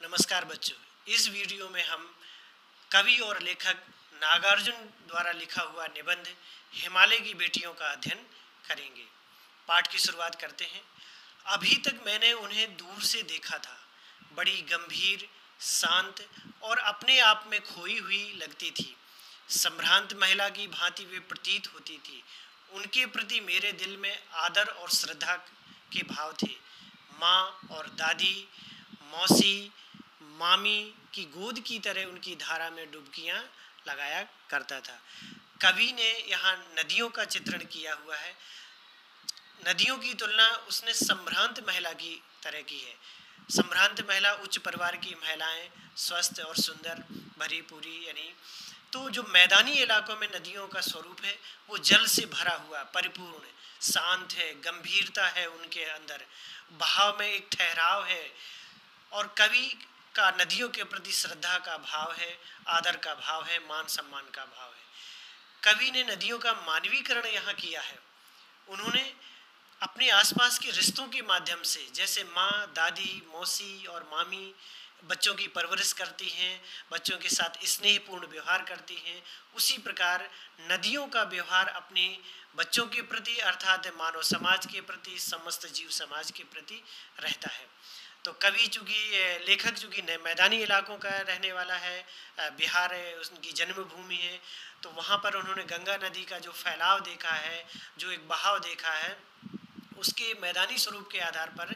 नमस्कार बच्चों। इस वीडियो में हम कवि और लेखक नागार्जुन द्वारा लिखा हुआ निबंध हिमालय की बेटियों का अध्ययन करेंगे। पाठ की शुरुआत करते हैं। अभी तक मैंने उन्हें दूर से देखा था। बड़ी गंभीर, शांत और अपने आप में खोई हुई लगती थी। संभ्रांत महिला की भांति वे प्रतीत होती थी। उनके प्रति मेरे दिल में आदर और श्रद्धा के भाव थे। माँ और दादी, मौसी, मामी की गोद की तरह उनकी धारा में डुबकियां लगाया करता था। कवि ने यहाँ नदियों का चित्रण किया हुआ है। नदियों की तुलना उसने संभ्रांत महिला की तरह की है। संभ्रांत महिला उच्च परिवार की महिलाएं, स्वस्थ और सुंदर, भरी पूरी, यानी तो जो मैदानी इलाकों में नदियों का स्वरूप है वो जल से भरा हुआ, परिपूर्ण, शांत है, गंभीरता है उनके अंदर, बहाव में एक ठहराव है। और कवि का नदियों के प्रति श्रद्धा का भाव है, आदर का भाव है, मान सम्मान का भाव है। कवि ने नदियों का मानवीकरण यहाँ किया है। उन्होंने अपने आसपास के रिश्तों के माध्यम से, जैसे माँ, दादी, मौसी और मामी बच्चों की परवरिश करती हैं, बच्चों के साथ स्नेहपूर्ण व्यवहार करती हैं, उसी प्रकार नदियों का व्यवहार अपने बच्चों के प्रति अर्थात मानव समाज के प्रति, समस्त जीव समाज के प्रति रहता है। तो कवि चूँकि लेखक चूँकि मैदानी इलाकों का रहने वाला है, बिहार है उनकी जन्मभूमि है, तो वहाँ पर उन्होंने गंगा नदी का जो फैलाव देखा है, जो एक बहाव देखा है, उसके मैदानी स्वरूप के आधार पर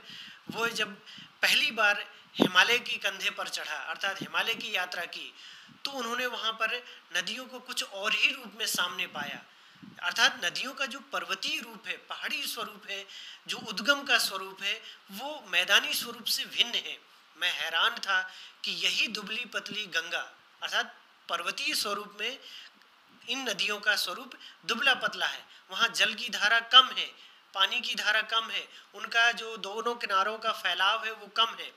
वो जब पहली बार हिमालय के कंधे पर चढ़ा अर्थात हिमालय की यात्रा की, तो उन्होंने वहाँ पर नदियों को कुछ और ही रूप में सामने पाया। अर्थात नदियों का जो पर्वतीय रूप है, पहाड़ी स्वरूप है, जो उद्गम का स्वरूप है, वो मैदानी स्वरूप से भिन्न है। मैं हैरान था कि यही दुबली पतली गंगा अर्थात पर्वतीय स्वरूप में इन नदियों का स्वरूप दुबला पतला है। वहाँ जल की धारा कम है, पानी की धारा कम है, उनका जो दोनों किनारों का फैलाव है वो कम है।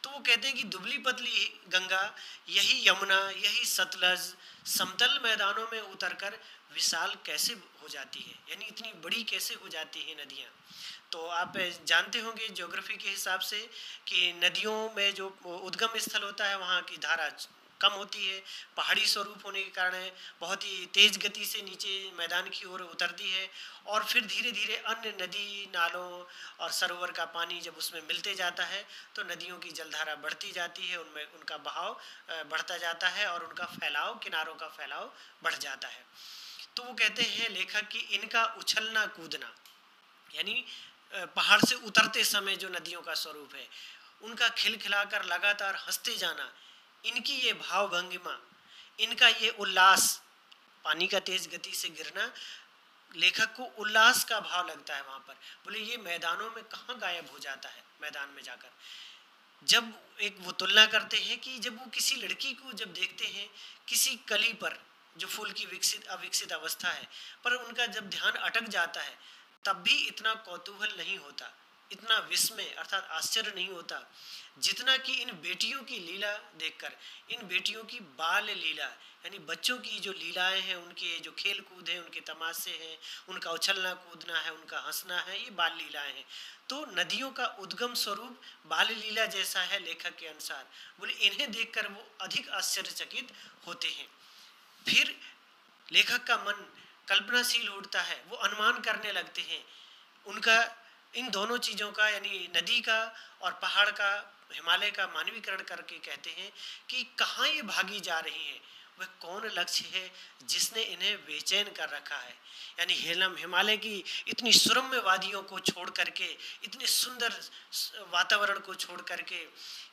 तो वो कहते हैं कि दुबली पतली गंगा, यही यमुना, यही सतलज समतल मैदानों में उतरकर विशाल कैसे हो जाती है, यानी इतनी बड़ी कैसे हो जाती है नदियाँ। तो आप जानते होंगे ज्योग्राफी के हिसाब से कि नदियों में जो उद्गम स्थल होता है वहाँ की धारा कम होती है, पहाड़ी स्वरूप होने के कारण बहुत ही तेज़ गति से नीचे मैदान की ओर उतरती है, और फिर धीरे धीरे अन्य नदी नालों और सरोवर का पानी जब उसमें मिलते जाता है तो नदियों की जलधारा बढ़ती जाती है, उनमें उनका बहाव बढ़ता जाता है और उनका फैलाव, किनारों का फैलाव बढ़ जाता है। तो वो कहते हैं लेखक कि इनका उछलना कूदना, यानी पहाड़ से उतरते समय जो नदियों का स्वरूप है, उनका खिलखिलाकर लगातार हंसते जाना, इनकी ये भाव भंगिमा, इनका ये उल्लास, पानी का तेज गति से गिरना लेखक को उल्लास का भाव लगता है। वहाँ पर बोले ये मैदानों में कहाँ गायब हो जाता है। मैदान में जाकर जब एक वो तुलना करते हैं कि जब वो किसी लड़की को जब देखते हैं किसी कली पर जो फूल की विकसित अविकसित अवस्था है, पर उनका जब ध्यान अटक जाता है तब भी इतना कौतूहल नहीं होता, इतना विस्मय अर्थात आश्चर्य नहीं होता जितना कि इन बेटियों की लीला देखकर, इन बेटियों की बाल लीला, यानी बच्चों की जो लीलाएं हैं, उनके जो खेल कूद हैं, उनके तमाशे हैं, उनका उछलना कूदना है, उनका हंसना है, ये बाल लीलाएं हैं। तो नदियों का उद्गम स्वरूप बाल लीला जैसा है लेखक के अनुसार। बोले इन्हें देखकर वो अधिक आश्चर्यचकित होते हैं। फिर लेखक का मन कल्पनाशील उठता है, वो अनुमान करने लगते हैं उनका इन दोनों चीज़ों का, यानी नदी का और पहाड़ का, हिमालय का मानवीकरण करके कहते हैं कि कहाँ ये भागी जा रही हैं, वह कौन लक्ष्य है जिसने इन्हें बेचैन कर रखा है। यानी हिमालय की इतनी सुरम्य वादियों को छोड़ करके, इतने सुंदर वातावरण को छोड़ करके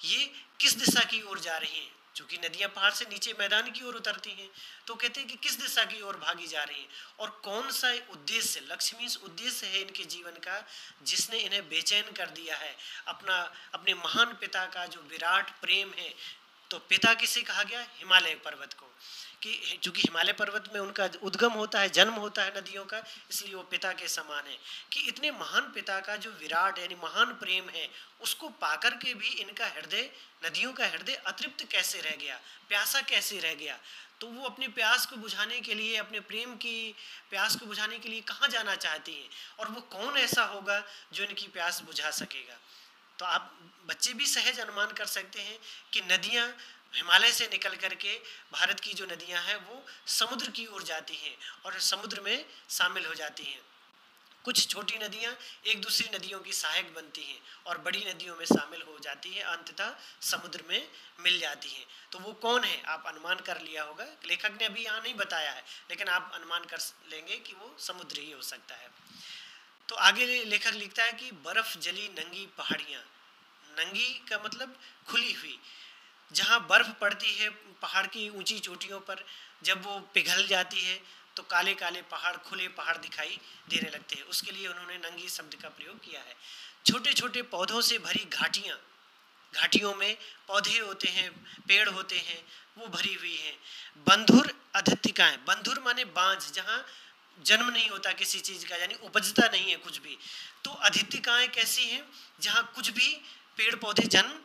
ये किस दिशा की ओर जा रही हैं। चूँकि नदियाँ पहाड़ से नीचे मैदान की ओर उतरती हैं, तो कहते हैं कि किस दिशा की ओर भागी जा रही हैं और कौन सा उद्देश्य, लक्ष्मी उद्देश्य है इनके जीवन का जिसने इन्हें बेचैन कर दिया है। अपने महान पिता का जो विराट प्रेम है, तो पिता किसे कहा गया? हिमालय पर्वत को, कि चूँकि हिमालय पर्वत में उनका उद्गम होता है, जन्म होता है नदियों का, इसलिए वो पिता के समान है। कि इतने महान पिता का जो विराट यानी महान प्रेम है, उसको पाकर के भी इनका हृदय, नदियों का हृदय अतृप्त कैसे रह गया, प्यासा कैसे रह गया। तो वो अपनी प्यास को बुझाने के लिए, अपने प्रेम की प्यास को बुझाने के लिए कहाँ जाना चाहती हैं, और वो कौन ऐसा होगा जो इनकी प्यास बुझा सकेगा। तो आप बच्चे भी सहज अनुमान कर सकते हैं कि नदियाँ हिमालय से निकल करके भारत की जो नदियाँ हैं वो समुद्र की ओर जाती हैं और समुद्र में शामिल हो जाती हैं। कुछ छोटी नदियाँ एक दूसरी नदियों की सहायक बनती हैं और बड़ी नदियों में शामिल हो जाती हैं, अंततः समुद्र में मिल जाती हैं। तो वो कौन है आप अनुमान कर लिया होगा, लेखक ने अभी यहाँ नहीं बताया है, लेकिन आप अनुमान कर लेंगे कि वो समुद्र ही हो सकता है। तो आगे लेखक लिखता है कि बर्फ जली नंगी पहाड़ियाँ। नंगी का मतलब खुली हुई, जहाँ बर्फ पड़ती है पहाड़ की ऊंची चोटियों पर, जब वो पिघल जाती है तो काले काले पहाड़, खुले पहाड़ दिखाई देने लगते हैं, उसके लिए उन्होंने नंगी शब्द का प्रयोग किया है। छोटे छोटे पौधों से भरी घाटियाँ, घाटियों में पौधे होते हैं, पेड़ होते हैं, वो भरी हुई हैं। बंधुर अधत्तिकाएं, बंधुर माने बांझ, जहाँ जन्म नहीं होता किसी चीज़ का, यानी उपजता नहीं है कुछ भी। तो अधत्तिकाएं कैसी हैं, जहाँ कुछ भी पेड़ पौधे जन्म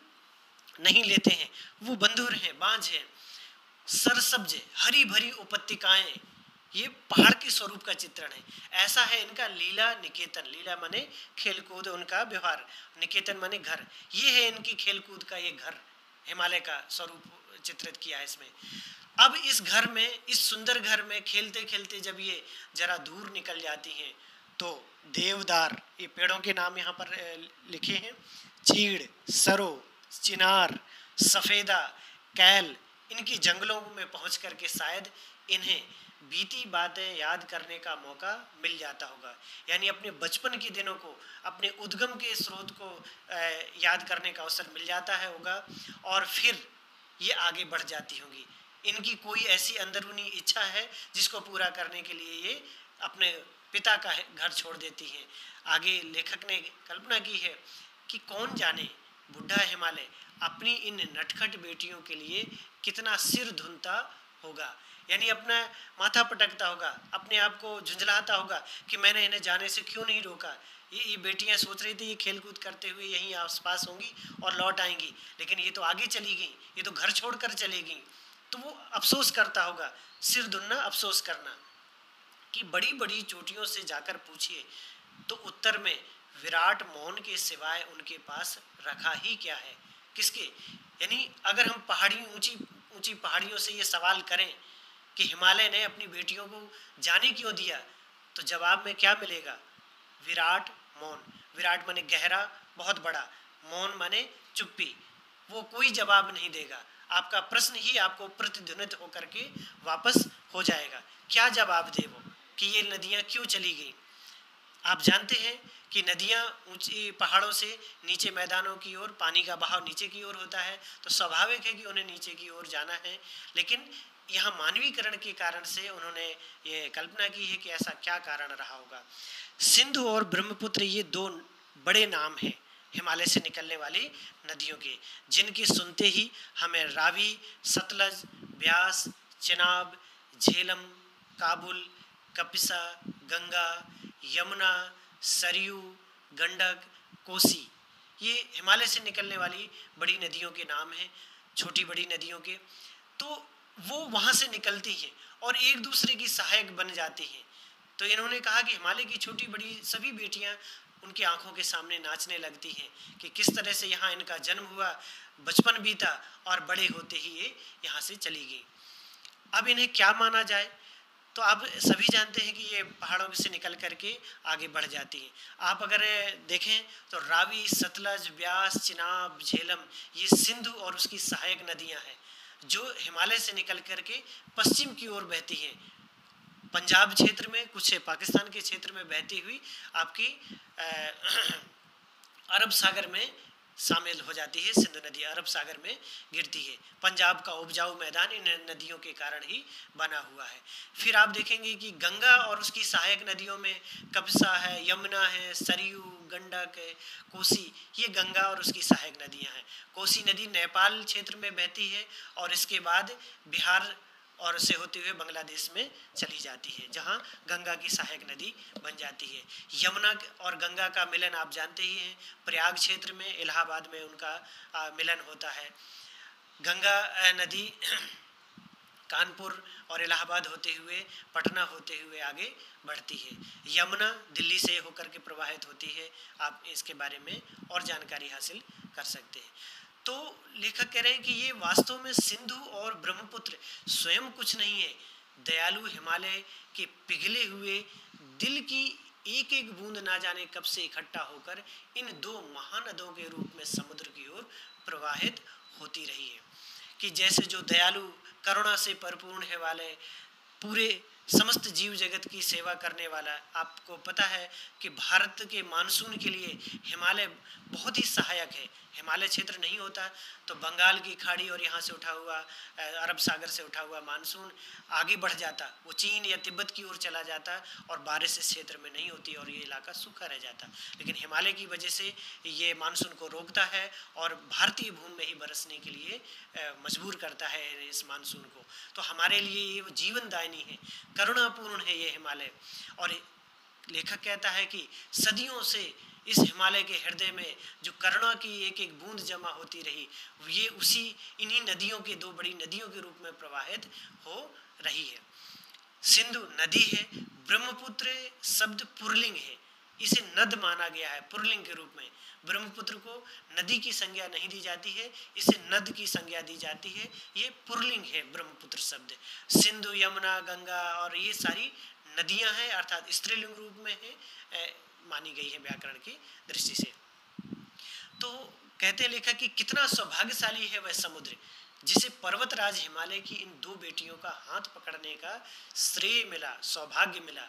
नहीं लेते हैं, वो बंधुर हैं, बांझ हैं। सरसब्ज हरी भरी उपत्यकाएं, ये पहाड़ के स्वरूप का चित्रण है। ऐसा है इनका लीला निकेतन, लीला माने खेलकूद, उनका व्यवहार, निकेतन माने घर। ये है इनकी खेलकूद का ये घर, हिमालय का स्वरूप चित्रित किया है इसमें। अब इस घर में, इस सुंदर घर में खेलते खेलते जब ये जरा दूर निकल जाती हैं तो देवदार, ये पेड़ों के नाम यहाँ पर लिखे हैं, चीड़, सरो, चिनार, सफ़ेदा, कैल, इनकी जंगलों में पहुँच करके शायद इन्हें बीती बातें याद करने का मौका मिल जाता होगा। यानी अपने बचपन के दिनों को, अपने उद्गम के स्रोत को याद करने का अवसर मिल जाता है होगा, और फिर ये आगे बढ़ जाती होंगी। इनकी कोई ऐसी अंदरूनी इच्छा है जिसको पूरा करने के लिए ये अपने पिता का घर छोड़ देती हैं। आगे लेखक ने कल्पना की है कि कौन जाने बुढ़ा हिमालय अपनी इन नटखट बेटियों के लिए कितना सिर धुनता होगा, यानी अपना माथा पटकता होगा, अपने आप को झुंझलाता होगा कि मैंने इन्हें जाने से क्यों नहीं रोका। ये बेटियां सोच रही थी ये खेलकूद करते हुए यहीं आसपास होंगी और लौट आएंगी, लेकिन ये तो आगे चली गई, ये तो घर छोड़कर चली गई। तो वो अफसोस करता होगा, सिर धुनना, अफसोस करना, कि बड़ी बड़ी चोटियों से जाकर पूछिए तो उत्तर में विराट मौन के सिवाय उनके पास रखा ही क्या है, किसके। यानी अगर हम पहाड़ी, ऊंची ऊंची पहाड़ियों से ये सवाल करें कि हिमालय ने अपनी बेटियों को जाने क्यों दिया, तो जवाब में क्या मिलेगा, विराट मौन। विराट माने गहरा, बहुत बड़ा, मौन माने चुप्पी। वो कोई जवाब नहीं देगा, आपका प्रश्न ही आपको प्रतिध्वनित होकर के वापस हो जाएगा। क्या जवाब दे वो कि ये नदियाँ क्यों चली गई। आप जानते हैं कि नदियाँ ऊंची पहाड़ों से नीचे मैदानों की ओर, पानी का बहाव नीचे की ओर होता है, तो स्वाभाविक है कि उन्हें नीचे की ओर जाना है। लेकिन यहाँ मानवीकरण के कारण से उन्होंने ये कल्पना की है कि ऐसा क्या कारण रहा होगा। सिंधु और ब्रह्मपुत्र ये दो बड़े नाम हैं हिमालय से निकलने वाली नदियों के, जिनकी सुनते ही हमें रावी, सतलज, ब्यास, चिनाब, झेलम, काबुल, कपिसा, गंगा, यमुना, सरयू, गंडक, कोसी, ये हिमालय से निकलने वाली बड़ी नदियों के नाम हैं, छोटी बड़ी नदियों के। तो वो वहाँ से निकलती हैं और एक दूसरे की सहायक बन जाती हैं। तो इन्होंने कहा कि हिमालय की छोटी बड़ी सभी बेटियाँ उनकी आंखों के सामने नाचने लगती हैं कि किस तरह से यहाँ इनका जन्म हुआ, बचपन बीता और बड़े होते ही ये यहाँ से चली गई। अब इन्हें क्या माना जाए, तो आप सभी जानते हैं कि ये पहाड़ों से निकल करके आगे बढ़ जाती हैं। आप अगर देखें तो रावी, सतलज, ब्यास, चिनाब, झेलम, ये सिंधु और उसकी सहायक नदियां हैं जो हिमालय से निकल करके पश्चिम की ओर बहती हैं। पंजाब क्षेत्र में, कुछ पाकिस्तान के क्षेत्र में बहती हुई आपकी अरब सागर में शामिल हो जाती है। सिंधु नदी अरब सागर में गिरती है। पंजाब का उपजाऊ मैदान इन नदियों के कारण ही बना हुआ है। फिर आप देखेंगे कि गंगा और उसकी सहायक नदियों में कपिसा है, यमुना है, सरयू, गंडक है, कोसी, ये गंगा और उसकी सहायक नदियां हैं। कोसी नदी नेपाल क्षेत्र में बहती है और इसके बाद बिहार और से होते हुए बांग्लादेश में चली जाती है, जहाँ गंगा की सहायक नदी बन जाती है। यमुना और गंगा का मिलन आप जानते ही हैं, प्रयाग क्षेत्र में, इलाहाबाद में उनका मिलन होता है। गंगा नदी कानपुर और इलाहाबाद होते हुए, पटना होते हुए आगे बढ़ती है। यमुना दिल्ली से होकर के प्रवाहित होती है। आप इसके बारे में और जानकारी हासिल कर सकते हैं। तो लेखक कह रहे हैं कि ये वास्तव में सिंधु और ब्रह्मपुत्र स्वयं कुछ नहीं है, दयालु हिमालय के पिघले हुए दिल की एक एक बूंद ना जाने कब से इकट्ठा होकर इन दो महानदों के रूप में समुद्र की ओर प्रवाहित होती रही है। कि जैसे जो दयालु करुणा से परिपूर्ण है वाले पूरे समस्त जीव जगत की सेवा करने वाला, आपको पता है कि भारत के मानसून के लिए हिमालय बहुत ही सहायक है। हिमालय क्षेत्र नहीं होता तो बंगाल की खाड़ी और यहाँ से उठा हुआ अरब सागर से उठा हुआ मानसून आगे बढ़ जाता, वो चीन या तिब्बत की ओर चला जाता और बारिश इस क्षेत्र में नहीं होती और ये इलाका सूखा रह जाता। लेकिन हिमालय की वजह से ये मानसून को रोकता है और भारतीय भूमि में ही बरसने के लिए मजबूर करता है इस मानसून को। तो हमारे लिए ये जीवनदायिनी है, करुणापूर्ण है ये हिमालय। और लेखक कहता है कि सदियों से इस हिमालय के हृदय में जो करुणा की एक एक बूंद जमा होती रही, ये उसी इन्हीं नदियों के, दो बड़ी नदियों के रूप में प्रवाहित हो रही है। सिंधु नदी है, ब्रह्मपुत्र शब्द पुरलिंग है, इसे नद माना गया है पुरलिंग के रूप में। ब्रह्मपुत्र को नदी की संज्ञा नहीं दी जाती है, इसे नद की संज्ञा दी जाती है, ये पुरलिंग है ब्रह्मपुत्र शब्द। सिंधु, यमुना, गंगा और ये सारी नदियां हैं, अर्थात स्त्रीलिंग रूप में है, मानी गई है व्याकरण की दृष्टि से। तो कहते हैं लेखक कि कितना सौभाग्यशाली है वह समुद्र जिसे पर्वतराज हिमालय की इन दो बेटियों का हाथ पकड़ने का श्रेय मिला, सौभाग्य मिला।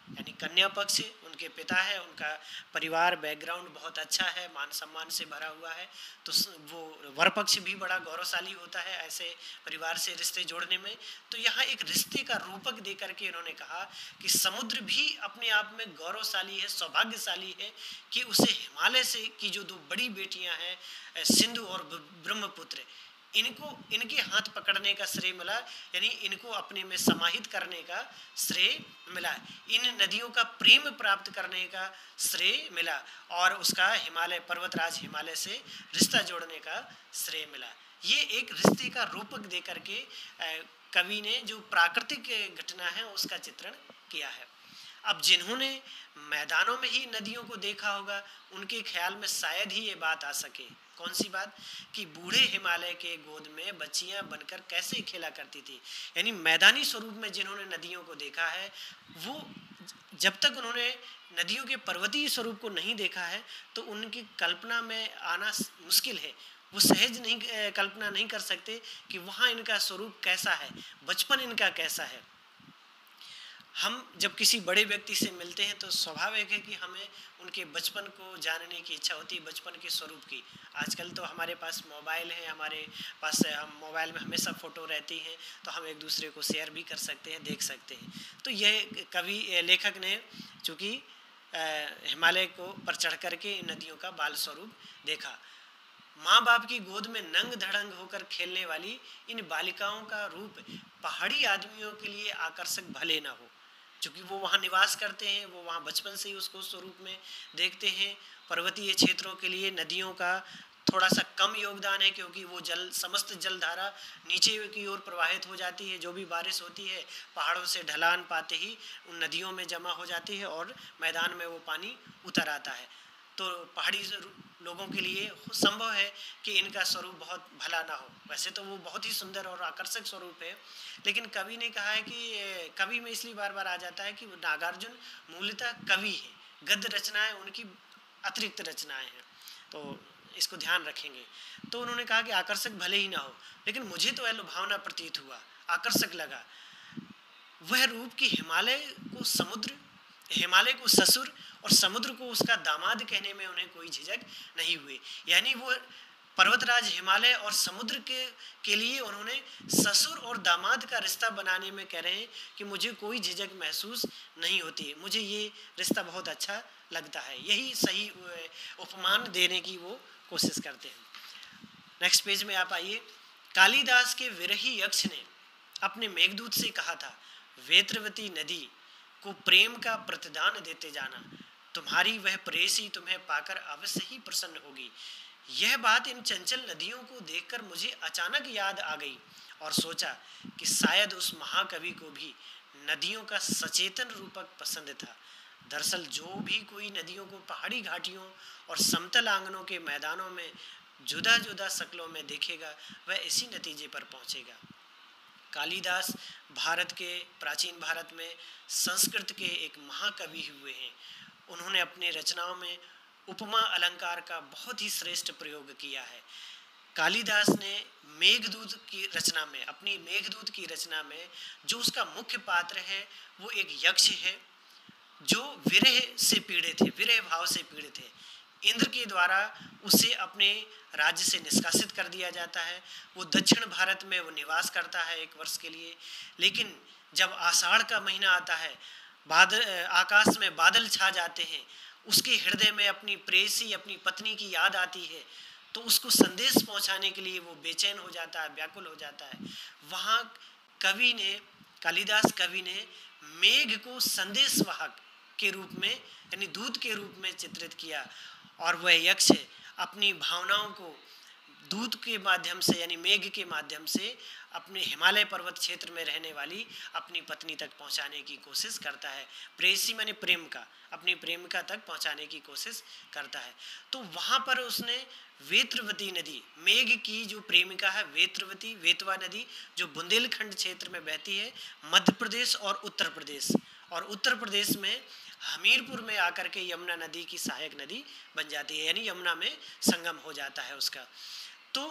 यानी कन्या पक्ष उनके पिता है, उनका परिवार बैकग्राउंड बहुत अच्छा है, मान सम्मान से भरा हुआ है, तो वो वर पक्ष भी बड़ा गौरवशाली होता है ऐसे परिवार से रिश्ते जोड़ने में। तो यहाँ एक रिश्ते का रूपक दे करके इन्होंने कहा कि समुद्र भी अपने आप में गौरवशाली है, सौभाग्यशाली है कि उसे हिमालय से की जो दो बड़ी बेटियां हैं सिंधु और ब्रह्मपुत्र, इनको इनके हाथ पकड़ने का श्रेय मिला, यानी इनको अपने में समाहित करने का श्रेय मिला, इन नदियों का प्रेम प्राप्त करने का श्रेय मिला और उसका हिमालय पर्वतराज हिमालय से रिश्ता जोड़ने का श्रेय मिला। ये एक रिश्ते का रूपक दे करके कवि ने जो प्राकृतिक घटना है उसका चित्रण किया है। अब जिन्होंने मैदानों में ही नदियों को देखा होगा उनके ख्याल में शायद ही ये बात आ सके। कौन सी बात? कि बूढ़े हिमालय के गोद में बच्चियां बनकर कैसे खेला करती थी। यानी मैदानी स्वरूप में जिन्होंने नदियों को देखा है वो जब तक उन्होंने नदियों के पर्वतीय स्वरूप को नहीं देखा है तो उनकी कल्पना में आना मुश्किल है। वो सहज नहीं कल्पना नहीं कर सकते कि वहाँ इनका स्वरूप कैसा है, बचपन इनका कैसा है। हम जब किसी बड़े व्यक्ति से मिलते हैं तो स्वाभाविक है कि हमें उनके बचपन को जानने की इच्छा होती है, बचपन के स्वरूप की। आजकल तो हमारे पास मोबाइल है, हमारे पास हम मोबाइल में हमेशा फ़ोटो रहती हैं तो हम एक दूसरे को शेयर भी कर सकते हैं, देख सकते हैं। तो यह कवि लेखक ने चूँकि हिमालय को पर चढ़ करके इन नदियों का बाल स्वरूप देखा। माँ बाप की गोद में नंग धड़ंग होकर खेलने वाली इन बालिकाओं का रूप पहाड़ी आदमियों के लिए आकर्षक भले ना हो, क्योंकि वो वहाँ निवास करते हैं, वो वहाँ बचपन से ही उसको स्वरूप में देखते हैं। पर्वतीय क्षेत्रों के लिए नदियों का थोड़ा सा कम योगदान है क्योंकि वो समस्त जलधारा नीचे की ओर प्रवाहित हो जाती है। जो भी बारिश होती है पहाड़ों से ढलान पाते ही उन नदियों में जमा हो जाती है और मैदान में वो पानी उतर आता है। तो पहाड़ी लोगों के लिए संभव है कि इनका स्वरूप बहुत भला ना हो। वैसे तो वो बहुत ही सुंदर और आकर्षक स्वरूप है, लेकिन कवि ने कहा है कि कवि में इसलिए बार बार आ जाता है कि नागार्जुन मूलतः कवि है, गद्य रचनाएं उनकी अतिरिक्त रचनाएं हैं, तो इसको ध्यान रखेंगे। तो उन्होंने कहा कि आकर्षक भले ही ना हो, लेकिन मुझे तो यह लुभावना प्रतीत हुआ, आकर्षक लगा वह रूप कि हिमालय को समुद्र, हिमालय को ससुर और समुद्र को उसका दामाद कहने में उन्हें कोई झिझक नहीं हुई। यानी वो पर्वतराज हिमालय और समुद्र के लिए उन्होंने ससुर और दामाद का रिश्ता बनाने में कह रहे हैं कि मुझे कोई झिझक महसूस नहीं होती है, मुझे ये रिश्ता बहुत अच्छा लगता है। यही सही उपमान देने की वो कोशिश करते हैं। नेक्स्ट पेज में आप आइए। कालिदास के विरही यक्ष ने अपने मेघदूत से कहा था, वेत्रवती नदी को प्रेम का प्रतिदान देते जाना, तुम्हारी वह प्रेसी तुम्हें पाकर अवश्य ही प्रसन्न होगी। यह बात इन चंचल नदियों को देखकर मुझे अचानक याद आ गई और सोचा कि शायद उस महाकवि को भी नदियों का सचेतन रूपक पसंद था। दरअसल जो भी कोई नदियों को पहाड़ी घाटियों और समतल आंगनों के मैदानों में जुदा जुदा शक्लों में देखेगा, वह इसी नतीजे पर पहुंचेगा। कालिदास भारत के प्राचीन भारत में संस्कृत के एक महाकवि हुए हैं। उन्होंने अपनी रचनाओं में उपमा अलंकार का बहुत ही श्रेष्ठ प्रयोग किया है। कालिदास ने मेघदूत की रचना में, अपनी मेघदूत की रचना में जो उसका मुख्य पात्र है वो एक यक्ष है जो विरह से पीड़ित है, विरह भाव से पीड़ित है। इंद्र के द्वारा उसे अपने राज्य से निष्कासित कर दिया जाता है। वो दक्षिण भारत में वो निवास करता है 1 वर्ष के लिए। लेकिन जब आषाढ़ का महीना आता है, बादल, आकाश में बादल छा जाते हैं, उसके हृदय में अपनी प्रेयसी, अपनी पत्नी की याद आती है, तो उसको संदेश पहुंचाने के लिए वो बेचैन हो जाता है, व्याकुल हो जाता है। वहाँ कवि ने, कालिदास कवि ने मेघ को संदेशवाहक के रूप में, यानी दूत के रूप में चित्रित किया, और वह यक्ष अपनी भावनाओं को दूत के माध्यम से, यानी मेघ के माध्यम से अपने हिमालय पर्वत क्षेत्र में रहने वाली अपनी पत्नी तक पहुंचाने की कोशिश करता है। प्रेयसी माने प्रेमिका, अपनी प्रेमिका तक पहुंचाने की कोशिश करता है। तो वहाँ पर उसने वेत्रवती नदी, मेघ की जो प्रेमिका है वेत्रवती, वेतवा नदी, जो बुंदेलखंड क्षेत्र में बहती है, मध्य प्रदेश और उत्तर प्रदेश, और उत्तर प्रदेश में हमीरपुर में आकर के यमुना नदी की सहायक नदी बन जाती है, यानी यमुना में संगम हो जाता है उसका। तो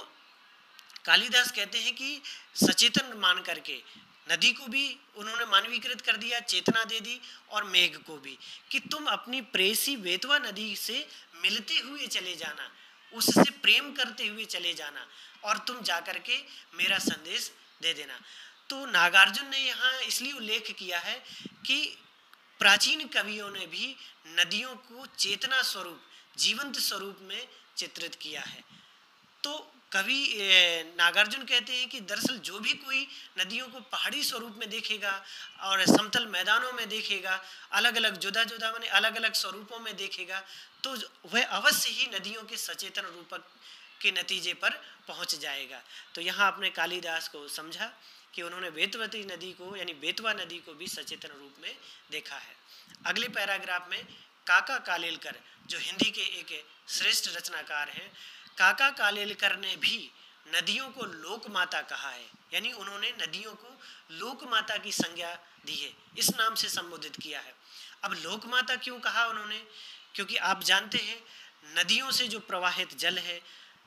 कालिदास कहते हैं कि सचेतन मान करके नदी को भी उन्होंने मानवीकृत कर दिया, चेतना दे दी, और मेघ को भी, कि तुम अपनी प्रेयसी वेतवा नदी से मिलते हुए चले जाना, उससे प्रेम करते हुए चले जाना, और तुम जाकर के मेरा संदेश दे देना। तो नागार्जुन ने यहाँ इसलिए उल्लेख किया है कि प्राचीन कवियों ने भी नदियों को चेतना स्वरूप, जीवंत स्वरूप में चित्रित किया है। तो कवि नागार्जुन कहते हैं कि दरअसल जो भी कोई नदियों को पहाड़ी स्वरूप में देखेगा और समतल मैदानों में देखेगा, अलग अलग जुदा जुदा माने अलग अलग स्वरूपों में देखेगा, तो वह अवश्य ही नदियों के सचेतन रूपक के नतीजे पर पहुंच जाएगा। तो यहाँ आपने कालिदास को समझा कि उन्होंने वेतवती नदी को, यानी बेतवा नदी को भी सचेतन रूप में देखा है। अगले पैराग्राफ में काका कालेलकर, जो हिंदी के एक श्रेष्ठ रचनाकार हैं, काका कालेलकर ने भी नदियों को लोक माता कहा है, यानी उन्होंने नदियों को लोक माता की संज्ञा दी है, इस नाम से संबोधित किया है। अब लोक माता क्यों कहा उन्होंने? क्योंकि आप जानते हैं नदियों से जो प्रवाहित जल है,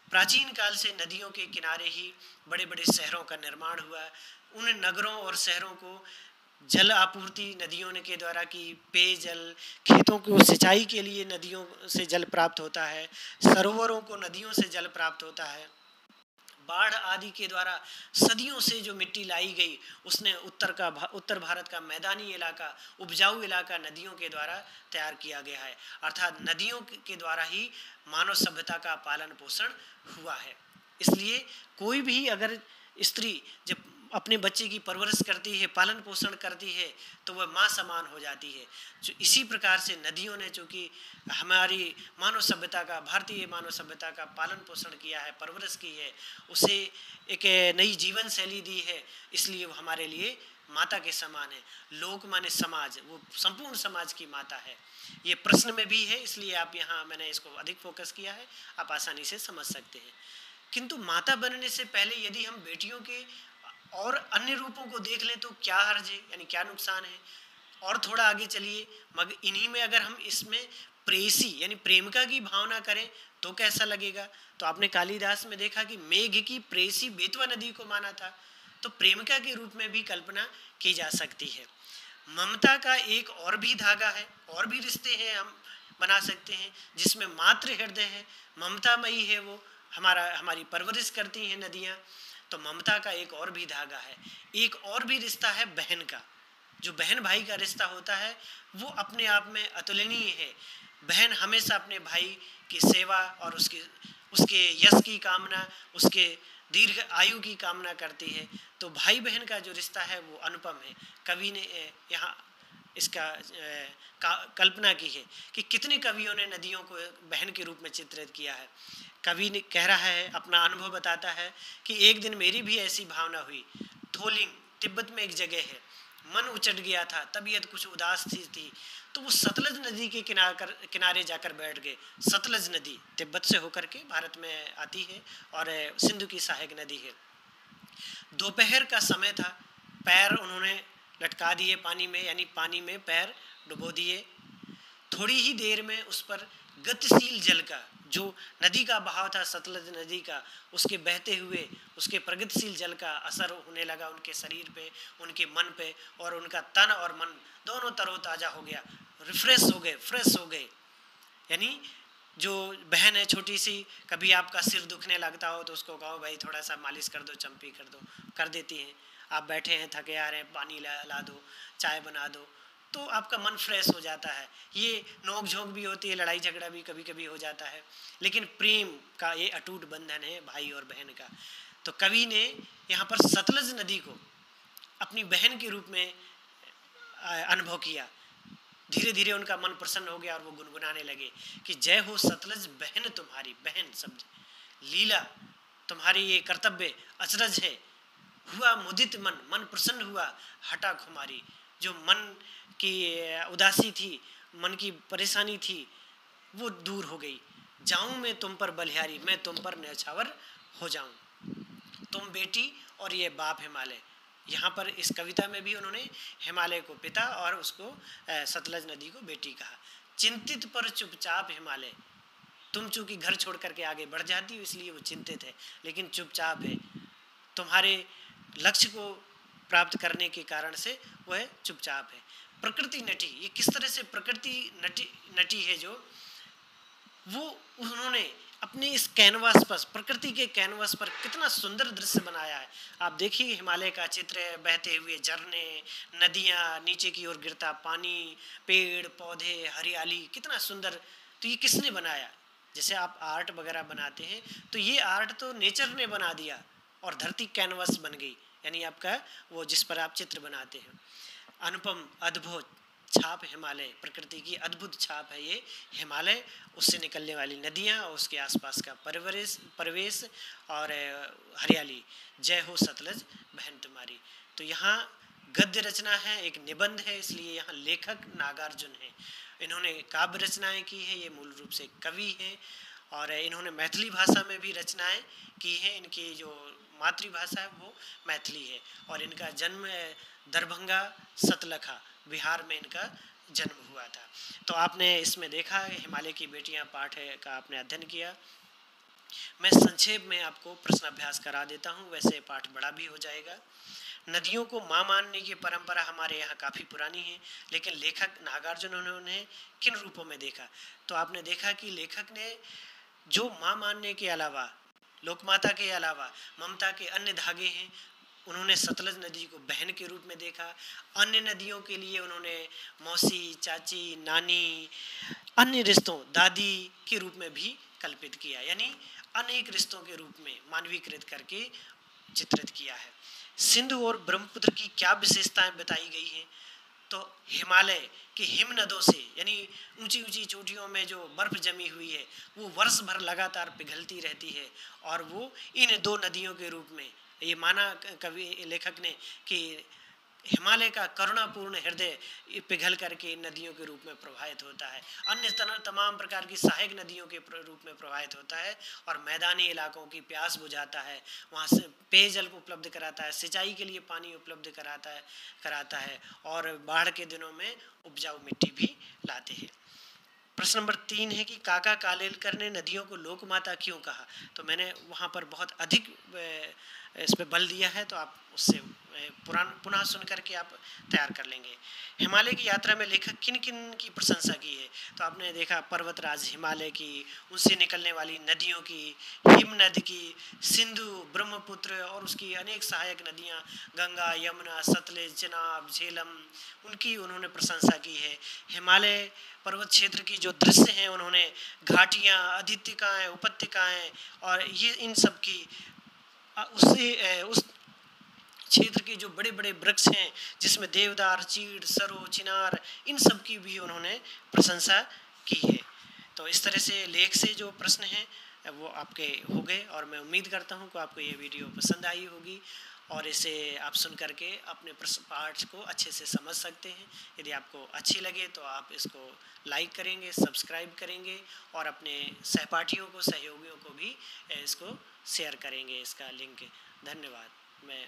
प्राचीन काल से नदियों के किनारे ही बड़े बड़े शहरों का निर्माण हुआ। उन नगरों और शहरों को जल आपूर्ति नदियों ने के द्वारा की, पेयजल, खेतों को सिंचाई के लिए नदियों से जल प्राप्त होता है, सरोवरों को नदियों से जल प्राप्त होता है। बाढ़ आदि के द्वारा सदियों से जो मिट्टी लाई गई, उसने उत्तर भारत का मैदानी इलाका, उपजाऊ इलाका नदियों के द्वारा तैयार किया गया है। अर्थात नदियों के द्वारा ही मानव सभ्यता का पालन पोषण हुआ है। इसलिए कोई भी अगर स्त्री जब अपने बच्चे की परवरिश करती है, पालन पोषण करती है, तो वह माँ समान हो जाती है। जो इसी प्रकार से नदियों ने चूँकि हमारी मानव सभ्यता का, भारतीय मानव सभ्यता का पालन पोषण किया है, परवरिश की है, उसे एक नई जीवन शैली दी है, इसलिए वो हमारे लिए माता के समान है। लोक माने समाज, वो संपूर्ण समाज की माता है। ये प्रश्न में भी है, इसलिए आप यहाँ मैंने इसको अधिक फोकस किया है, आप आसानी से समझ सकते हैं। किंतु माता बनने से पहले यदि हम बेटियों के और अन्य रूपों को देख लें तो क्या हर्ज है, यानी क्या नुकसान है। और थोड़ा आगे चलिए, मगर इन्हीं में अगर हम इसमें प्रेयसी यानी प्रेमिका की भावना करें तो कैसा लगेगा। तो आपने कालिदास में देखा कि मेघ की प्रेयसी बेतवा नदी को माना था, तो प्रेमिका के रूप में भी कल्पना की जा सकती है। ममता का एक और भी धागा है, और भी रिश्ते हैं हम बना सकते हैं जिसमें मातृ हृदय है, ममतामयी है, वो हमारी परवरिश करती हैं नदियाँ। तो ममता का एक और भी धागा है। एक और भी रिश्ता है बहन का, जो बहन भाई का रिश्ता होता है वो अपने आप में अतुलनीय है। बहन हमेशा अपने भाई की सेवा और उसके यश की कामना, उसके दीर्घ आयु की कामना करती है। तो भाई बहन का जो रिश्ता है वो अनुपम है। कवि ने यहाँ इसका कल्पना की है कि कितने कवियों ने नदियों को बहन के रूप में चित्रित किया है। कवि ने कह रहा है, अपना अनुभव बताता है कि एक दिन मेरी भी ऐसी भावना हुई। थोलिंग तिब्बत में एक जगह है, मन उचट गया था, तबीयत कुछ उदास थी तो वो सतलज नदी के किनारे जाकर बैठ गए। सतलज नदी तिब्बत से होकर के भारत में आती है और सिंधु की सहायक नदी है। दोपहर का समय था, पैर उन्होंने लटका दिए पानी में, यानी पानी में पैर डुबो दिए। थोड़ी ही देर में उस पर गतिशील जल का, जो नदी का बहाव था सतलज नदी का, उसके बहते हुए उसके प्रगतिशील जल का असर होने लगा उनके शरीर पे, उनके मन पे, और उनका तन और मन दोनों तरोताज़ा हो गया, रिफ्रेश हो गए, फ्रेश हो गए। यानी जो बहन है छोटी सी, कभी आपका सिर दुखने लगता हो तो उसको कहो भाई थोड़ा सा मालिश कर दो, चम्पी कर दो, कर देती हैं। आप बैठे हैं, थके आ रहे हैं, पानी ला दो, चाय बना दो, तो आपका मन फ्रेश हो जाता है। ये नोक झोंक भी होती है, लड़ाई झगड़ा भी कभी कभी हो जाता है, लेकिन प्रेम का ये अटूट बंधन है भाई और बहन का। तो कवि ने यहाँ पर सतलज नदी को अपनी बहन के रूप में अनुभव किया। धीरे धीरे उनका मन प्रसन्न हो गया और वो गुनगुनाने लगे कि जय हो सतलज बहन तुम्हारी, बहन शब्द लीला तुम्हारी ये कर्तव्य अचरज है। हुआ मुदित मन, मन प्रसन्न हुआ, हटा खुमारी, जो मन की उदासी थी, मन की परेशानी थी, वो दूर हो गई। जाऊं मैं तुम पर बलिहारी, मैं तुम पर न्यौछावर हो जाऊं। तुम बेटी और ये बाप हिमालय। यहाँ पर इस कविता में भी उन्होंने हिमालय को पिता और उसको सतलज नदी को बेटी कहा। चिंतित पर चुपचाप हिमालय, तुम चूंकि घर छोड़ करके आगे बढ़ जाती हो इसलिए वो चिंतित है, लेकिन चुपचाप है। तुम्हारे लक्ष्य को प्राप्त करने के कारण से वह चुपचाप है। प्रकृति नटी, ये किस तरह से प्रकृति नटी है, जो वो उन्होंने अपने इस कैनवास पर, प्रकृति के कैनवास पर कितना सुंदर दृश्य बनाया है। आप देखिए हिमालय का चित्र है, बहते हुए झरने, नदियाँ, नीचे की ओर गिरता पानी, पेड़ पौधे, हरियाली, कितना सुंदर। तो ये किसने बनाया? जैसे आप आर्ट वगैरह बनाते हैं तो ये आर्ट तो नेचर ने बना दिया और धरती कैनवास बन गई, यानी आपका वो जिस पर आप चित्र बनाते हैं। अनुपम अद्भुत छाप हिमालय, प्रकृति की अद्भुत छाप है ये हिमालय, उससे निकलने वाली नदियाँ और उसके आसपास का परिवेश और हरियाली। जय हो सतलज बहन तुम्हारी। तो यहाँ गद्य रचना है, एक निबंध है, इसलिए यहाँ लेखक नागार्जुन है। इन्होंने काव्य रचनाएं की है, ये मूल रूप से कवि हैं और इन्होंने मैथिली भाषा में भी रचनाएं की हैं। इनकी जो मातृभाषा है वो मैथिली है और इनका जन्म दरभंगा सतलखा बिहार में इनका जन्म हुआ था। तो आपने इसमें देखा हिमालय की बेटियां पाठ का आपने अध्ययन किया। मैं संक्षेप में आपको प्रश्न अभ्यास करा देता हूँ, वैसे पाठ बड़ा भी हो जाएगा। नदियों को माँ मानने की परंपरा हमारे यहाँ काफ़ी पुरानी है, लेकिन लेखक नागार्जुन उन्होंने किन रूपों में देखा? तो आपने देखा कि लेखक ने जो माँ मानने के अलावा, लोकमाता के अलावा ममता के अन्य धागे हैं, उन्होंने सतलज नदी को बहन के रूप में देखा। अन्य नदियों के लिए उन्होंने मौसी, चाची, नानी, अन्य रिश्तों, दादी के रूप में भी कल्पित किया, यानी अनेक रिश्तों के रूप में मानवीकृत करके चित्रित किया है। सिंधु और ब्रह्मपुत्र की क्या विशेषताएं बताई गई हैं? तो हिमालय के हिम नदों से, यानी ऊंची ऊंची चोटियों में जो बर्फ जमी हुई है वो वर्ष भर लगातार पिघलती रहती है और वो इन दो नदियों के रूप में, ये माना कवि लेखक ने कि हिमालय का करुणापूर्ण हृदय पिघल करके नदियों के रूप में प्रवाहित होता है, अन्य तमाम प्रकार की सहायक नदियों के रूप में प्रवाहित होता है और मैदानी इलाकों की प्यास बुझाता है, वहाँ से पेयजल उपलब्ध कराता है, सिंचाई के लिए पानी उपलब्ध कराता है और बाढ़ के दिनों में उपजाऊ मिट्टी भी लाते हैं। प्रश्न नंबर 3 है कि काका कालेलकर ने नदियों को लोकमाता क्यों कहा? तो मैंने वहाँ पर बहुत अधिक इस पर बल दिया है, तो आप उससे पुनः सुन करके आप तैयार कर लेंगे। हिमालय की यात्रा में लेखक किन किन की प्रशंसा की है? तो आपने देखा पर्वतराज हिमालय की, उनसे निकलने वाली नदियों की, हिमनद की, सिंधु, ब्रह्मपुत्र और उसकी अनेक सहायक नदियाँ गंगा, यमुना, सतलज, चेनाब, झेलम, उनकी उन्होंने प्रशंसा की है। हिमालय पर्वत क्षेत्र की जो दृश्य हैं, उन्होंने घाटियाँ, अधित्यकाएँ, उपत्यकाएँ और ये इन सब की उससे उस क्षेत्र के जो बड़े बड़े वृक्ष हैं जिसमें देवदार, चीड़, सरो, चिनार, इन सब की भी उन्होंने प्रशंसा की है। तो इस तरह से लेख से जो प्रश्न हैं वो आपके हो गए, और मैं उम्मीद करता हूँ कि आपको ये वीडियो पसंद आई होगी और इसे आप सुन करके अपने पार्ट्स को अच्छे से समझ सकते हैं। यदि आपको अच्छी लगे तो आप इसको लाइक करेंगे, सब्सक्राइब करेंगे और अपने सहपाठियों को, सहयोगियों को भी इसको शेयर करेंगे, इसका लिंक। धन्यवाद। मैं